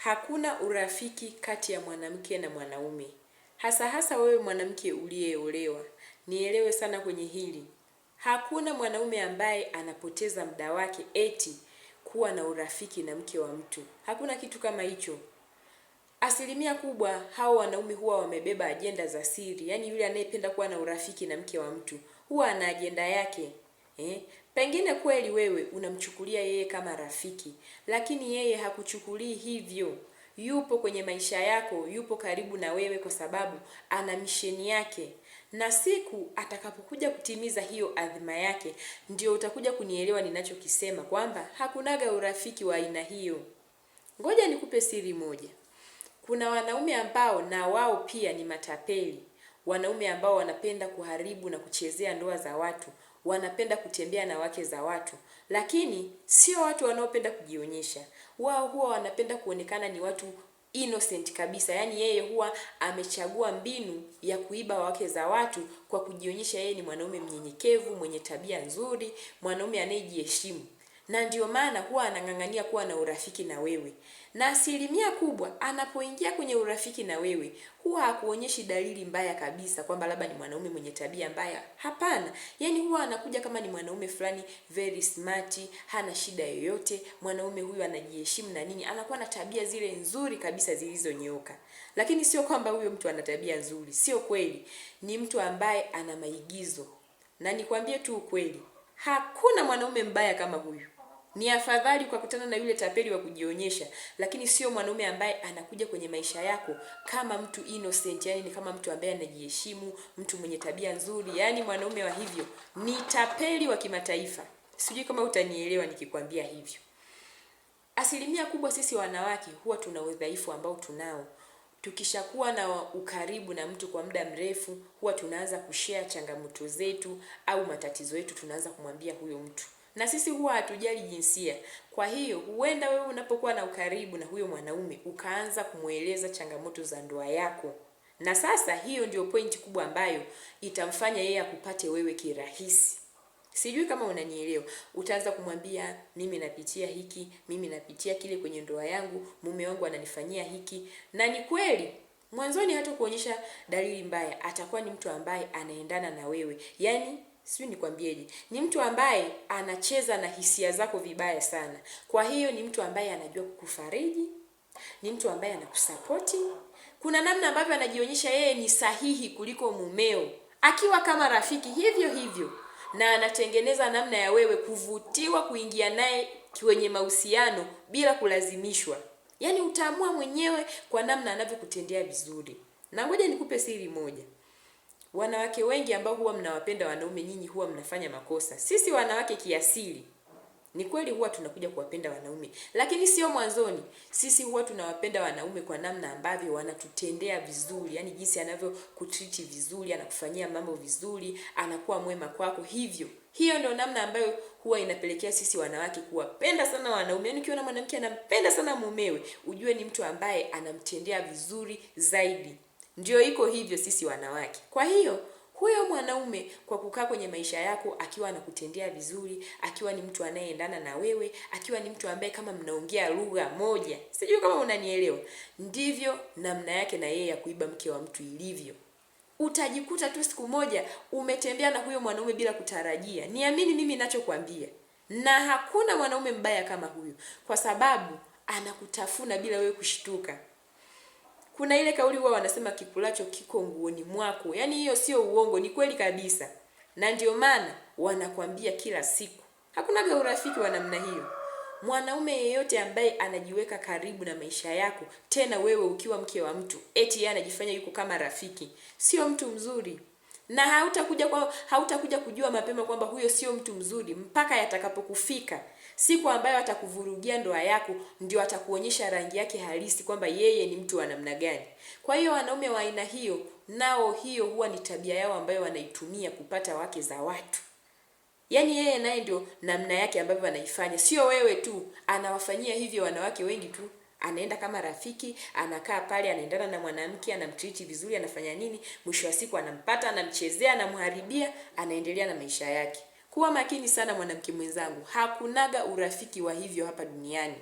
Hakuna urafiki kati ya mwanamke na mwanaume. Hasa wewe mwanamke uliyeolewa. Nielewe sana kwenye hili. Hakuna mwanaume ambaye anapoteza muda wake eti kuwa na urafiki na mke wa mtu. Hakuna kitu kama hicho. Asilimia kubwa hao wanaume huwa wamebeba ajenda za siri. Yaani yule anayependa kuwa na urafiki na mke wa mtu huwa ana ajenda yake. Pengine kweli wewe unamchukulia yeye kama rafiki, lakini yeye hakuchukulii hivyo. Yupo kwenye maisha yako, yupo karibu na wewe kwa sababu ana misheni yake. Na siku atakapokuja kutimiza hiyo adhima yake, ndio utakuja kunielewa ninachokisema kwamba hakunaga urafiki wa aina hiyo. Ngoja nikupe siri moja. Kuna wanaume ambao na wao pia ni matapeli. Wanaume ambao wanapenda kuharibu na kuchezea ndoa za watu, wanapenda kutembea na wake za watu, lakini sio watu wanaopenda kujionyesha. Wao huwa wanapenda kuonekana ni watu innocent kabisa. Yaani yeye huwa amechagua mbinu ya kuiba wake za watu kwa kujionyesha yeye ni mwanaume mnyenyekevu, mwenye tabia nzuri, mwanaume anayejiheshimu. Na ndio maana huwa anang'ang'ania kuwa na urafiki na wewe. Na asilimia kubwa anapoingia kwenye urafiki na wewe, huwa hakuonyeshi dalili mbaya kabisa kwamba labda ni mwanaume mwenye tabia mbaya. Hapana. Yaani huwa anakuja kama ni mwanaume fulani very smart, hana shida yoyote, mwanaume huyu anajiheshimu na nini, anakuwa na tabia zile nzuri kabisa zilizonyooka. Lakini sio kwamba huyo mtu ana tabia nzuri, sio kweli. Ni mtu ambaye ana maigizo. Na nikwambie tu ukweli, hakuna mwanaume mbaya kama huyu. Ni afadhali kwa kutana na yule tapeli wa kujionyesha, lakini sio mwanaume ambaye anakuja kwenye maisha yako kama mtu innocent, yani ni kama mtu ambaye anajiheshimu, mtu mwenye tabia nzuri. Yani mwanaume wa hivyo ni tapeli wa kimataifa. Sijui kama utanielewa nikikwambia hivyo. Asilimia kubwa sisi wanawake huwa tuna udhaifu ambao tunao. Tukishakuwa na ukaribu na mtu kwa muda mrefu, huwa tunaanza kushare changamoto zetu au matatizo yetu, tunaanza kumwambia huyo mtu. Na sisi huwa hatujali jinsia. Kwa hiyo, huenda wewe unapokuwa na ukaribu na huyo mwanaume, ukaanza kumueleza changamoto za ndoa yako. Na sasa hiyo ndio pointi kubwa ambayo itamfanya yeye akupate wewe kirahisi. Sijui kama unanielewa. Utaanza kumwambia mimi napitia hiki, mimi napitia kile kwenye ndoa yangu, mume wangu ananifanyia hiki. Na ni kweli, mwanzoni hata kuonyesha dalili mbaya, atakuwa ni mtu ambaye anaendana na wewe. Yaani sijui nikwambieje, ni mtu ambaye anacheza na hisia zako vibaya sana. Kwa hiyo ni mtu ambaye anajua kukufariji, ni mtu ambaye anakusapoti. Kuna namna ambavyo anajionyesha yeye ni sahihi kuliko mumeo, akiwa kama rafiki hivyo hivyo, na anatengeneza namna ya wewe kuvutiwa kuingia naye kwenye mahusiano bila kulazimishwa. Yaani utaamua mwenyewe kwa namna anavyokutendea vizuri. Na ngoja nikupe siri moja. Wanawake wengi ambao huwa mnawapenda wanaume, nyinyi huwa mnafanya makosa. Sisi wanawake kiasili, ni kweli huwa tunakuja kuwapenda wanaume, lakini sio mwanzoni. Sisi huwa tunawapenda wanaume kwa namna ambavyo wanatutendea vizuri, yani jinsi anavyokutreat vizuri, anakufanyia mambo vizuri, anakuwa mwema kwako hivyo. Hiyo ndio namna ambayo huwa inapelekea sisi wanawake kuwapenda sana wanaume. Yani ukiona mwanamke anampenda sana mumewe, ujue ni mtu ambaye anamtendea vizuri zaidi. Ndio iko hivyo sisi wanawake. Kwa hiyo, huyo mwanaume kwa kukaa kwenye maisha yako, akiwa anakutendea vizuri, akiwa ni mtu anayeendana na wewe, akiwa ni mtu ambaye kama mnaongea lugha moja, sijui kama unanielewa, ndivyo namna yake na yeye ya kuiba mke wa mtu ilivyo. Utajikuta tu siku moja umetembea na huyo mwanaume bila kutarajia. Niamini mimi ninachokwambia. Na hakuna mwanaume mbaya kama huyo, kwa sababu anakutafuna bila wewe kushtuka. Kuna ile kauli huwa wanasema kikulacho kiko nguoni mwako. Yaani hiyo sio uongo, ni kweli kabisa. Na ndio maana wanakwambia kila siku. Hakunaga urafiki wa namna hiyo. Mwanaume yeyote ambaye anajiweka karibu na maisha yako, tena wewe ukiwa mke wa mtu, eti yeye anajifanya yuko kama rafiki, sio mtu mzuri. Na hautakuja kujua mapema kwamba huyo sio mtu mzuri mpaka yatakapokufika siku ambayo atakuvurugia ndoa yako, ndio atakuonyesha rangi yake halisi kwamba yeye ni mtu wa namna gani. Kwa hiyo wanaume wa aina hiyo, nao hiyo huwa ni tabia yao ambayo wanaitumia kupata wake za watu. Yaani yeye naye ndio namna yake ambavyo anaifanya. Sio wewe tu, anawafanyia hivyo wanawake wengi tu. Anaenda kama rafiki, anakaa pale, anaendana na mwanamke, anamtreat vizuri, anafanya nini, mwisho wa siku anampata, anamchezea, anamharibia, anaendelea na maisha yake. Kuwa makini sana mwanamke mwenzangu. Hakunaga urafiki wa hivyo hapa duniani.